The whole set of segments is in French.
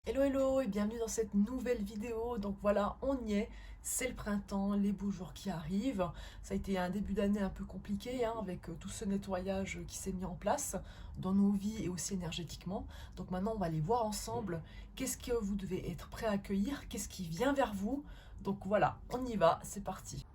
Hello hello et bienvenue dans cette nouvelle vidéo. Donc voilà, on y est, c'est le printemps, les beaux jours qui arrivent. Ça a été un début d'année un peu compliqué avec tout ce nettoyage qui s'est mis en place dans nos vies et aussi énergétiquement. Donc maintenant on va aller voir ensemble qu'est-ce que vous devez être prêt à accueillir, qu'est-ce qui vient vers vous. Donc voilà, on y va, c'est parti.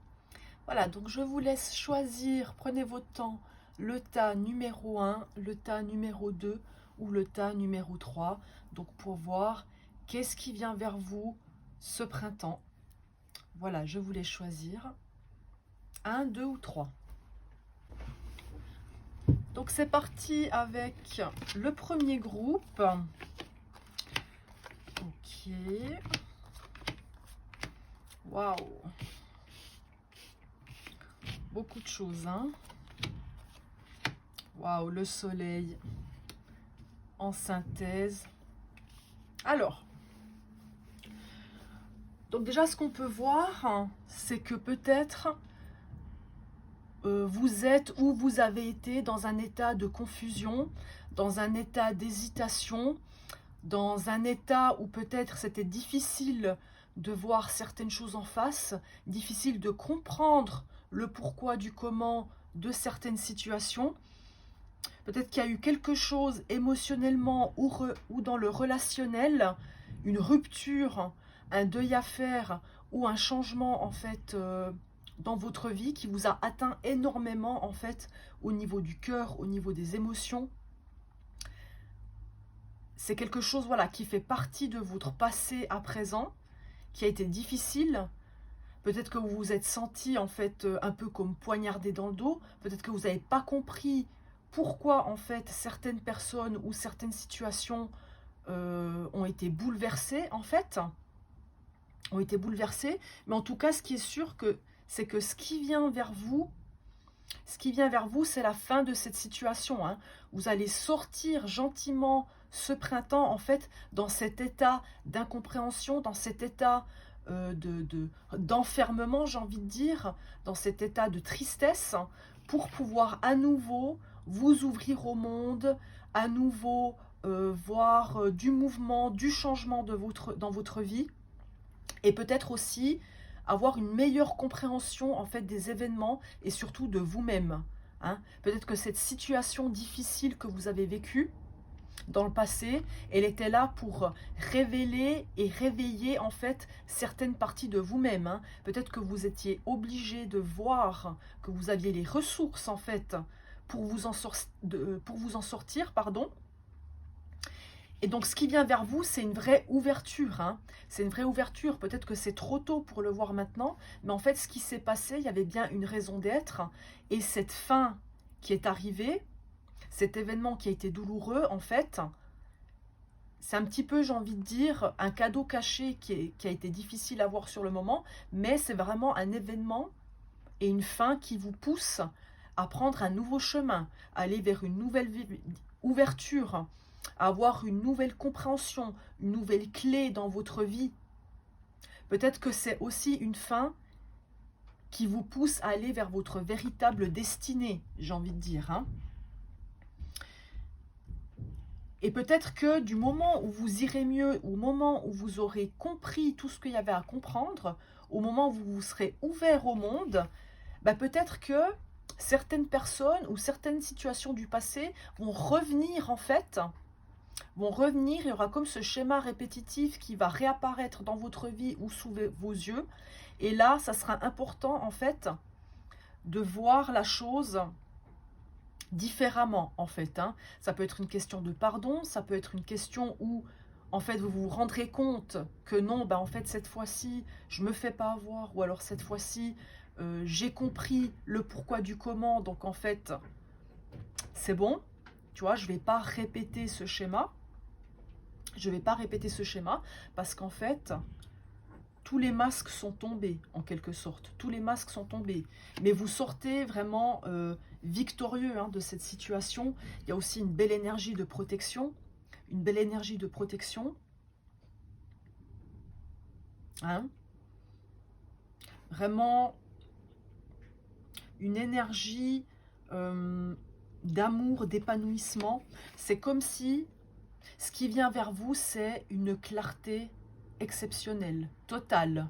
Voilà, donc je vous laisse choisir, prenez votre temps, le tas numéro 1, le tas numéro 2 ou le tas numéro 3. Donc pour voir qu'est-ce qui vient vers vous ce printemps. Voilà, je vous laisse choisir. Un, 2 ou 3. Donc c'est parti avec le premier groupe. Ok. Waouh. Beaucoup de choses, hein. Waouh, le soleil en synthèse. Alors, donc déjà ce qu'on peut voir, c'est que peut-être vous êtes ou vous avez été dans un état de confusion, dans un état d'hésitation, dans un état où peut-être c'était difficile de voir certaines choses en face, difficile de comprendre le pourquoi du comment de certaines situations. Peut-être qu'il y a eu quelque chose émotionnellement ou dans le relationnel, une rupture, un deuil à faire ou un changement en fait dans votre vie qui vous a atteint énormément en fait au niveau du cœur, au niveau des émotions. C'est quelque chose voilà qui fait partie de votre passé à présent, qui a été difficile. Peut-être que vous vous êtes senti en fait un peu comme poignardé dans le dos. Peut-être que vous n'avez pas compris pourquoi en fait certaines personnes ou certaines situations ont été bouleversées en fait, ont été bouleversées. Mais en tout cas, ce qui est sûr c'est que ce qui vient vers vous, c'est la fin de cette situation. Vous allez sortir gentiment ce printemps, en fait, dans cet état d'incompréhension, dans cet état d'enfermement, j'ai envie de dire, dans cet état de tristesse, pour pouvoir à nouveau vous ouvrir au monde, à nouveau voir du mouvement, du changement dans votre vie, et peut-être aussi avoir une meilleure compréhension en fait des événements et surtout de vous-même. Peut-être que cette situation difficile que vous avez vécue dans le passé, elle était là pour révéler et réveiller en fait certaines parties de vous-même. Peut-être que vous étiez obligé de voir que vous aviez les ressources en fait pour pour vous en sortir, pardon. Et donc, ce qui vient vers vous, c'est une vraie ouverture. C'est une vraie ouverture. Peut-être que c'est trop tôt pour le voir maintenant, mais en fait, ce qui s'est passé, il y avait bien une raison d'être. Et cette fin qui est arrivée, cet événement qui a été douloureux, en fait, c'est un petit peu, j'ai envie de dire, un cadeau caché qui a été difficile à voir sur le moment, mais c'est vraiment un événement et une fin qui vous pousse à prendre un nouveau chemin, à aller vers une nouvelle ouverture, à avoir une nouvelle compréhension, une nouvelle clé dans votre vie. Peut-être que c'est aussi une fin qui vous pousse à aller vers votre véritable destinée, j'ai envie de dire. Et peut-être que du moment où vous irez mieux, au moment où vous aurez compris tout ce qu'il y avait à comprendre, au moment où vous vous serez ouvert au monde, peut-être que certaines personnes ou certaines situations du passé vont revenir en fait, il y aura comme ce schéma répétitif qui va réapparaître dans votre vie ou sous vos yeux. Et là, ça sera important en fait de voir la chose différemment en fait. Ça peut être une question de pardon, ça peut être une question où en fait vous vous rendrez compte que non, en fait cette fois-ci je me fais pas avoir, ou alors cette fois-ci j'ai compris le pourquoi du comment, donc en fait c'est bon, tu vois, je vais pas répéter ce schéma, parce qu'en fait tous les masques sont tombés, en quelque sorte. Tous les masques sont tombés. Mais vous sortez vraiment victorieux de cette situation. Il y a aussi une belle énergie de protection. Une belle énergie de protection. Vraiment une énergie d'amour, d'épanouissement. C'est comme si Ce qui vient vers vous, c'est une clarté exceptionnelle, totale.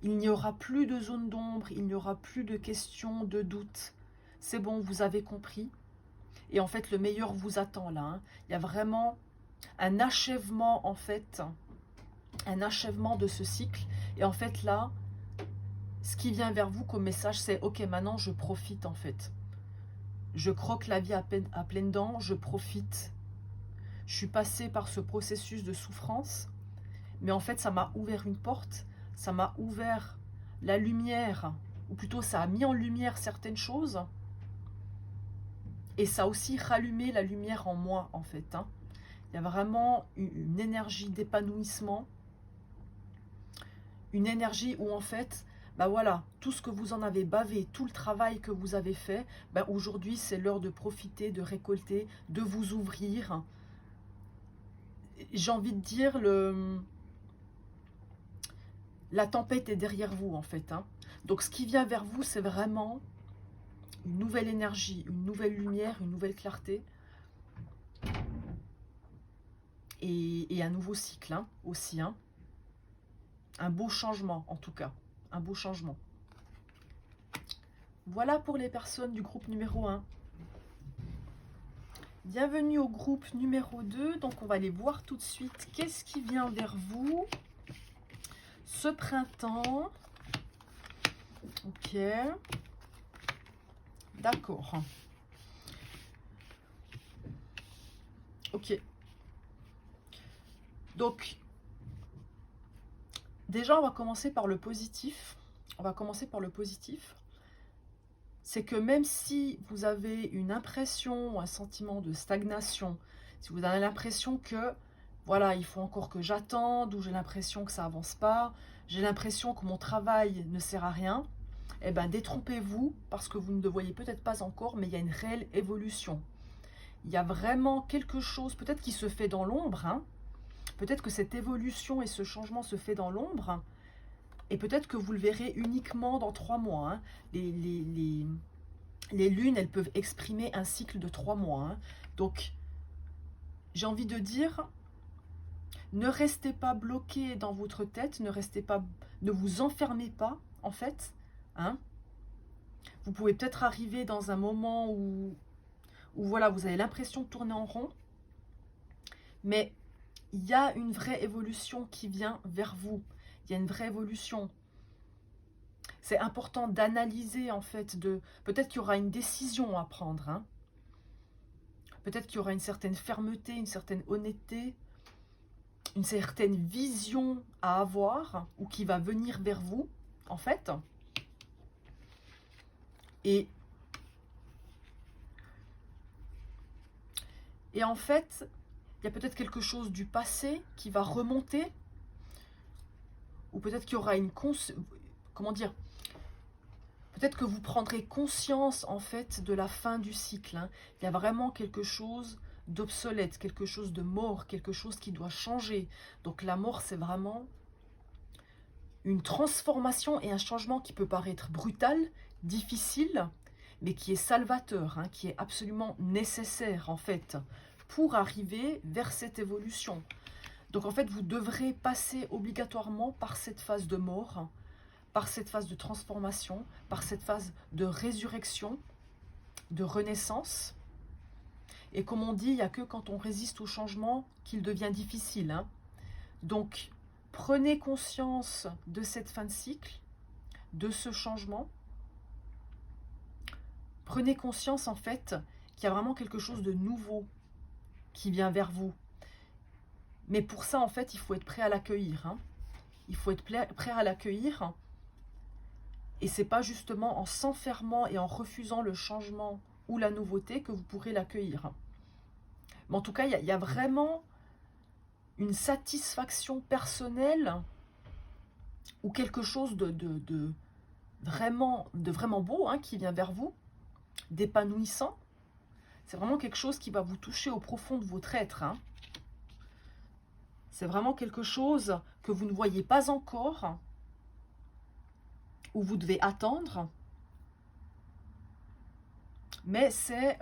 Il n'y aura plus de zone d'ombre, il n'y aura plus de questions, de doutes. C'est bon, vous avez compris. Et en fait, le meilleur vous attend là, hein. Il y a vraiment un achèvement, en fait, un achèvement de ce cycle. Et en fait, là, ce qui vient vers vous comme message, c'est « Ok, maintenant, je profite, en fait. Je croque la vie à pleines dents, je profite. Je suis passée par ce processus de souffrance. Mais en fait, ça m'a ouvert une porte. Ça m'a ouvert la lumière. Ou plutôt, ça a mis en lumière certaines choses. Et ça a aussi rallumé la lumière en moi, en fait, hein. Il y a vraiment une énergie d'épanouissement. Une énergie où, en fait, bah voilà, tout ce que vous en avez bavé, tout le travail que vous avez fait, bah aujourd'hui, c'est l'heure de profiter, de récolter, de vous ouvrir. J'ai envie de dire, la tempête est derrière vous, en fait, hein. Donc, ce qui vient vers vous, c'est vraiment une nouvelle énergie, une nouvelle lumière, une nouvelle clarté. Et un nouveau cycle, hein, aussi, hein. Un beau changement, en tout cas. Un beau changement. Voilà pour les personnes du groupe numéro 1. Bienvenue au groupe numéro 2. Donc, on va aller voir tout de suite qu'est-ce qui vient vers vous ce printemps. Ok. D'accord. Ok. Donc, déjà, on va commencer par le positif. On va commencer par le positif. C'est que même si vous avez une impression ou un sentiment de stagnation, si vous avez l'impression que, voilà, il faut encore que j'attende, ou j'ai l'impression que ça avance pas, j'ai l'impression que mon travail ne sert à rien, eh bien, détrompez-vous, parce que vous ne le voyez peut-être pas encore, mais il y a une réelle évolution. Il y a vraiment quelque chose, peut-être qui se fait dans l'ombre, hein. Peut-être que cette évolution et ce changement se fait dans l'ombre, et peut-être que vous le verrez uniquement dans 3 mois, hein. Les lunes, elles peuvent exprimer un cycle de 3 mois, hein. Donc, j'ai envie de dire, ne restez pas bloqué dans votre tête, ne vous enfermez pas, en fait, hein. Vous pouvez peut-être arriver dans un moment où voilà, vous avez l'impression de tourner en rond, mais il y a une vraie évolution qui vient vers vous. Il y a une vraie évolution. C'est important d'analyser, en fait, peut-être qu'il y aura une décision à prendre, hein. Peut-être qu'il y aura une certaine fermeté, une certaine honnêteté, une certaine vision à avoir, ou qui va venir vers vous, en fait. Et en fait, il y a peut-être quelque chose du passé qui va remonter, ou peut-être qu'il y aura comment dire, peut-être que vous prendrez conscience, en fait, de la fin du cycle, hein. Il y a vraiment quelque chose d'obsolète, quelque chose de mort, quelque chose qui doit changer. Donc la mort, c'est vraiment une transformation et un changement qui peut paraître brutal, difficile, mais qui est salvateur, hein, qui est absolument nécessaire, en fait, pour arriver vers cette évolution. Donc en fait, vous devrez passer obligatoirement par cette phase de mort, par cette phase de transformation, par cette phase de résurrection, de renaissance. Et comme on dit, il n'y a que quand on résiste au changement qu'il devient difficile, hein. Donc, prenez conscience de cette fin de cycle, de ce changement. Prenez conscience, en fait, qu'il y a vraiment quelque chose de nouveau qui vient vers vous. Mais pour ça, en fait, il faut être prêt à l'accueillir, hein. Il faut être prêt à l'accueillir. Et c'est pas justement en s'enfermant et en refusant le changement ou la nouveauté que vous pourrez l'accueillir. Mais en tout cas, il y a vraiment une satisfaction personnelle ou quelque chose de vraiment beau, hein, qui vient vers vous, d'épanouissant. C'est vraiment quelque chose qui va vous toucher au profond de votre être, hein. C'est vraiment quelque chose que vous ne voyez pas encore, où vous devez attendre. Mais c'est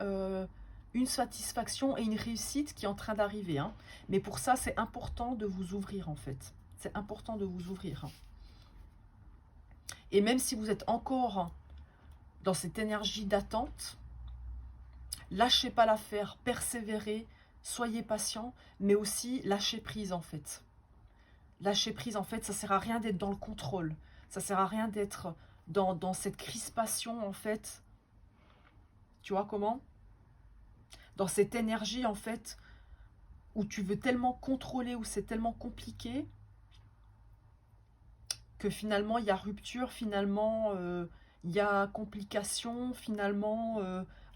une satisfaction et une réussite qui est en train d'arriver. Hein. Mais pour ça, c'est important de vous ouvrir en fait. C'est important de vous ouvrir. Hein. Et même si vous êtes encore dans cette énergie d'attente, lâchez pas l'affaire, persévérez, soyez patient, mais aussi lâchez prise en fait. Lâcher prise en fait, ça sert à rien d'être dans le contrôle. Ça sert à rien d'être dans cette crispation en fait. Tu vois comment? Dans cette énergie en fait, où tu veux tellement contrôler, où c'est tellement compliqué, que finalement il y a rupture, finalement il y a complication, finalement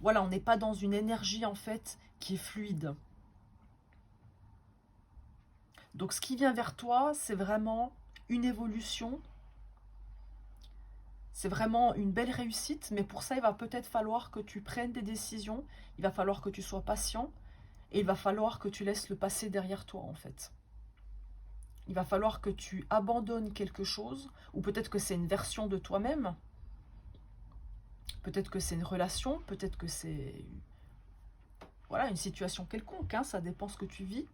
voilà, on n'est pas dans une énergie en fait qui est fluide. Donc ce qui vient vers toi, c'est vraiment une évolution, c'est vraiment une belle réussite, mais pour ça il va peut-être falloir que tu prennes des décisions, il va falloir que tu sois patient, et il va falloir que tu laisses le passé derrière toi en fait. Il va falloir que tu abandonnes quelque chose, ou peut-être que c'est une version de toi-même, peut-être que c'est une relation, peut-être que c'est voilà, une situation quelconque, hein, ça dépend ce que tu vis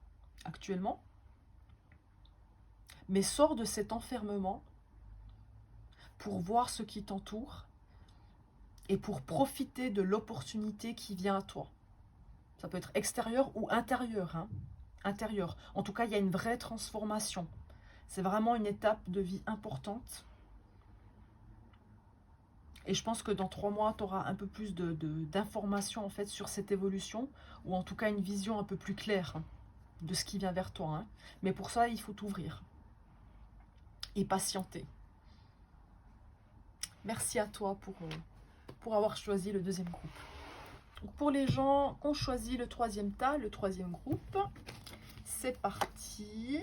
actuellement. Mais sors de cet enfermement pour voir ce qui t'entoure et pour profiter de l'opportunité qui vient à toi. Ça peut être extérieur ou intérieur, hein, intérieur. En tout cas, il y a une vraie transformation. C'est vraiment une étape de vie importante. Et je pense que dans 3 mois, tu auras un peu plus d'informations en fait sur cette évolution, ou en tout cas une vision un peu plus claire de ce qui vient vers toi. Hein. Mais pour ça, il faut t'ouvrir et patienter. Merci à toi pour avoir choisi le deuxième groupe. Donc pour les gens qui ont choisi le troisième tas, le troisième groupe, c'est parti.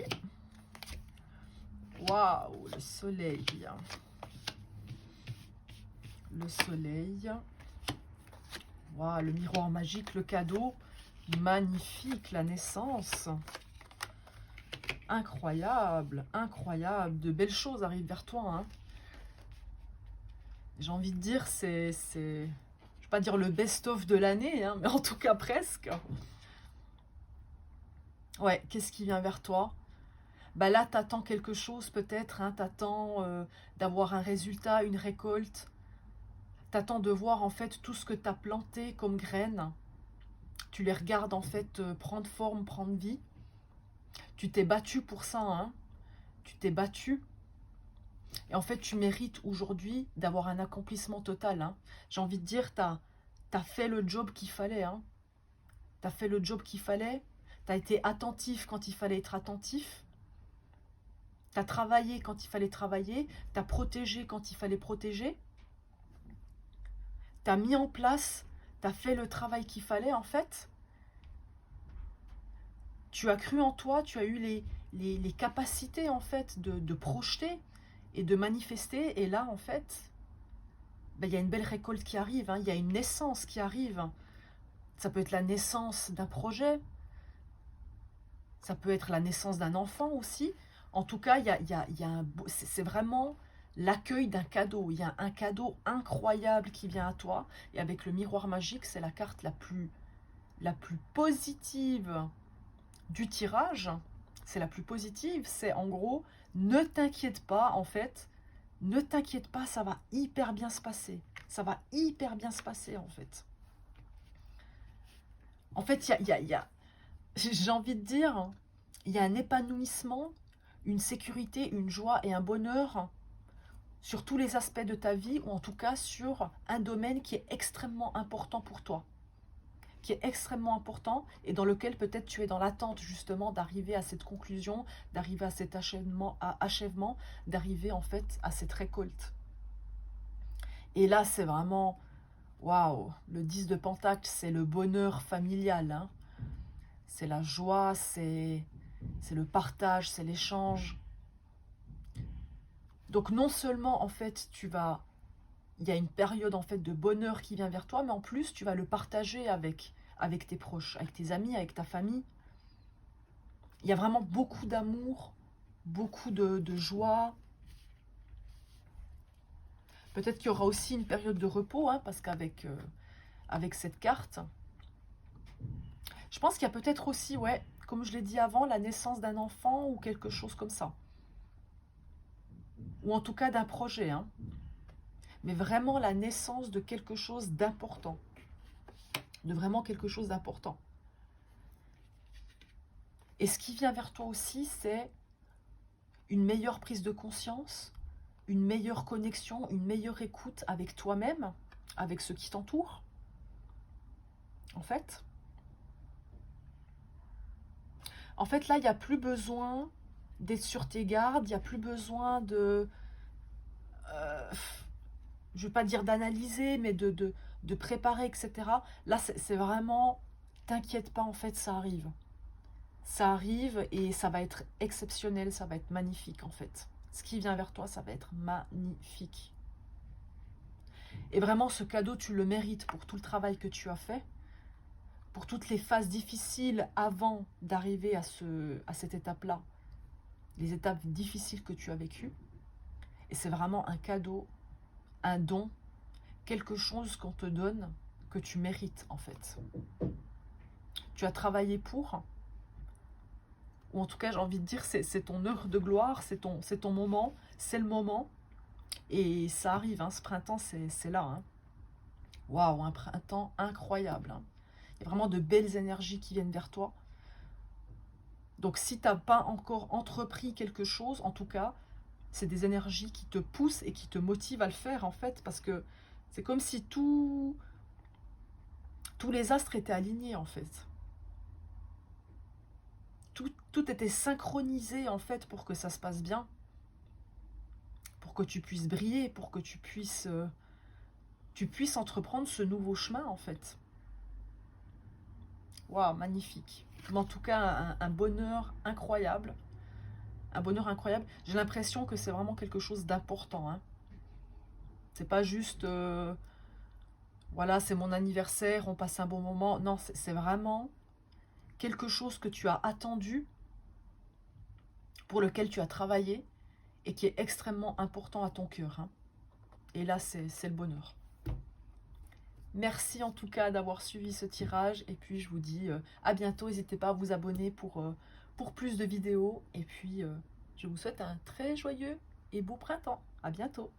Waouh, le soleil. Le soleil. Waouh, le miroir magique, le cadeau. Magnifique, la naissance. Incroyable, incroyable. De belles choses arrivent vers toi. Hein. J'ai envie de dire, je ne vais pas dire le best-of de l'année, hein, mais en tout cas presque. Ouais, qu'est-ce qui vient vers toi? Bah là, t'attends quelque chose peut-être, hein, t'attends d'avoir un résultat, une récolte. T'attends de voir en fait tout ce que t'as planté comme graines. Tu les regardes en fait prendre forme, prendre vie. Tu t'es battu pour ça, hein. Tu t'es battu. Et en fait, tu mérites aujourd'hui d'avoir un accomplissement total. Hein. J'ai envie de dire, t'as fait le job qu'il fallait. Hein. T'as fait le job qu'il fallait. T'as été attentif quand il fallait être attentif. T'as travaillé quand il fallait travailler. T'as protégé quand il fallait protéger. T'as mis en place, t'as fait le travail qu'il fallait en fait. Tu as cru en toi, tu as eu les capacités en fait de projeter et de manifester. Et là en fait, ben, y a une belle récolte qui arrive, hein, y a une naissance qui arrive. Ça peut être la naissance d'un projet, ça peut être la naissance d'un enfant aussi. En tout cas, c'est vraiment l'accueil d'un cadeau. Il y a un cadeau incroyable qui vient à toi. Et avec le miroir magique, c'est la carte la plus positive du tirage. C'est la plus positive. C'est en gros, ne t'inquiète pas en fait. Ne t'inquiète pas, ça va hyper bien se passer. Ça va hyper bien se passer en fait. En fait, j'ai envie de dire, il y a un épanouissement, une sécurité, une joie et un bonheur sur tous les aspects de ta vie, ou en tout cas sur un domaine qui est extrêmement important pour toi. Qui est extrêmement important et dans lequel peut-être tu es dans l'attente justement d'arriver à cette conclusion, d'arriver à cet achèvement, d'arriver en fait à cette récolte. Et là, c'est vraiment, waouh, le 10 de Pentacle, c'est le bonheur familial, hein. C'est la joie, c'est le partage, c'est l'échange. Donc non seulement en fait il y a une période en fait de bonheur qui vient vers toi, mais en plus tu vas le partager avec tes proches, avec tes amis, avec ta famille. Il y a vraiment beaucoup d'amour, beaucoup de joie. Peut-être qu'il y aura aussi une période de repos, hein, parce qu'avec avec cette carte, Je pense qu'il y a peut-être aussi, ouais, comme je l'ai dit avant, la naissance d'un enfant ou quelque chose comme ça. Ou en tout cas d'un projet, hein. Mais vraiment la naissance de quelque chose d'important. De vraiment quelque chose d'important. Et ce qui vient vers toi aussi, c'est une meilleure prise de conscience, une meilleure connexion, une meilleure écoute avec toi-même, avec ceux qui t'entourent, en fait. En fait, là, il n'y a plus besoin d'être sur tes gardes, il n'y a plus besoin de... je ne veux pas dire d'analyser, mais de préparer, etc. Là, c'est vraiment... T'inquiète pas, en fait, ça arrive. Ça arrive et ça va être exceptionnel, ça va être magnifique, en fait. Ce qui vient vers toi, ça va être magnifique. Et vraiment, ce cadeau, tu le mérites pour tout le travail que tu as fait, pour toutes les phases difficiles avant d'arriver à cette étape-là, les étapes difficiles que tu as vécues. Et c'est vraiment un cadeau, un don, quelque chose qu'on te donne, que tu mérites en fait. Tu as travaillé pour, ou en tout cas j'ai envie de dire, c'est ton heure de gloire, c'est ton moment, c'est le moment. Et ça arrive, hein, ce printemps, c'est là. Hein. Waouh, un printemps incroyable. Hein. Il y a vraiment de belles énergies qui viennent vers toi. Donc si tu n'as pas encore entrepris quelque chose, en tout cas, c'est des énergies qui te poussent et qui te motivent à le faire, en fait, parce que c'est comme si tous les astres étaient alignés, en fait. Tout était synchronisé, en fait, pour que ça se passe bien, pour que tu puisses briller, pour que tu puisses entreprendre ce nouveau chemin, en fait. Waouh, magnifique. Mais en tout cas, un bonheur incroyable. Un bonheur incroyable. J'ai l'impression que c'est vraiment quelque chose d'important. Hein. C'est pas juste, voilà, c'est mon anniversaire, on passe un bon moment. Non, c'est vraiment quelque chose que tu as attendu, pour lequel tu as travaillé, et qui est extrêmement important à ton cœur. Hein. Et là, c'est le bonheur. Merci en tout cas d'avoir suivi ce tirage. Et puis, je vous dis à bientôt. N'hésitez pas à vous abonner pour plus de vidéos. Et puis, je vous souhaite un très joyeux et beau printemps. À bientôt.